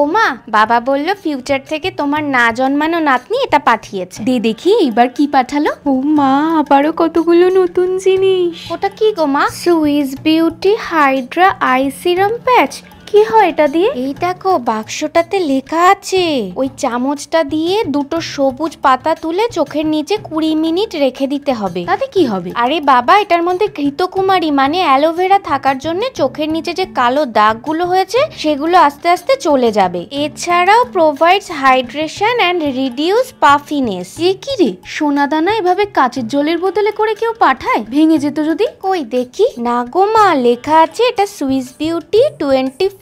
ওমা, বাবা বলল ফিউচার থেকে তোমার না জন্মানো নাতনি এটা পাঠিয়েছে। দে দেখি এবার কি পাঠালো। ও মা, আবারও কতগুলো নতুন জিনিস। ওটা কি গো মা? Swiss beauty hydra eye serum patch. কি হয় এটা দিয়ে? এই দেখো বাক্সটাতে লেখা আছে ওই চামচটা দিয়ে দুটো সবুজ পাতা তুলে চোখের নিচে 20 মিনিট রেখে দিতে হবে। তাতে কি হবে? আরে বাবা, এটার মধ্যে ঘৃতকুমারী মানে অ্যালোভেরা থাকার জন্য চোখের নিচে যে কালো দাগগুলো হয়েছে সেগুলো আস্তে আস্তে চলে যাবে। এছাড়াও provides hydration and reduce puffiness. এ কি রে, সোনা দানা এভাবে কাচের জলের বোতলে করে কেউ পাঠায়? ভেঙে যেত যদি। কই দেখি। না গো মা, লেখা আছে এটা Swiss beauty 24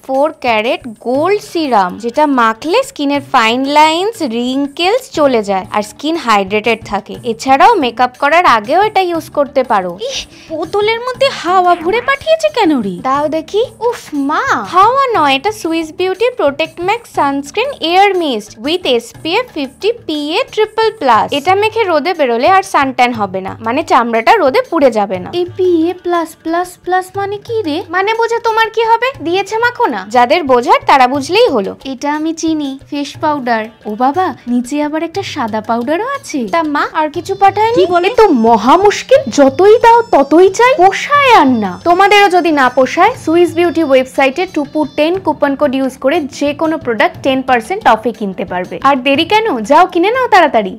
carat gold serum, যেটা মাখলে স্কিনের ফাইন লাইনস রিঙ্কেলস চলে যায় আর স্কিন হাইড্রেটেড থাকে। এছাড়াও মেকআপ করার আগেও এটা ইউজ করতে পারো। বোতলের মধ্যে হাওয়া ভরে পাঠিয়েছে কেন রে? দাও দেখি। উফ মা, হাওয়া নয়, এটা Swiss beauty protect max sunscreen air mist with SPF 50 PA triple+. এটা মেখে রোদে বেরোলে আর সানট্যান হবে না, মানে চামড়াটা রোদে পুড়ে যাবে না। এই PA+++ মানে কি রে? মানে বুঝে তোমার কি হবে? দিয়েছে মাখো না, যাদের বোঝার তারা বুঝলেই হলো। এটা আমি চিনি, ফেস পাউডার। ও বাবা, নিচে আবার একটা সাদা পাউডারও আছে। তা মা আর কিছু পাঠায়নি? কি বলে? তো মহা মুশকিল, যতই দাও ততই চাই, পোষায় আর না। তোমাদেরও যদি না পোষায়, সুইস বিউটি ওয়েবসাইটে 2put10 কুপন কোড ইউজ করে যে কোনো প্রোডাক্ট 10% অফে কিনতে পারবে। আর দেরি কেন, যাও কিনে নাও তাড়াতাড়ি।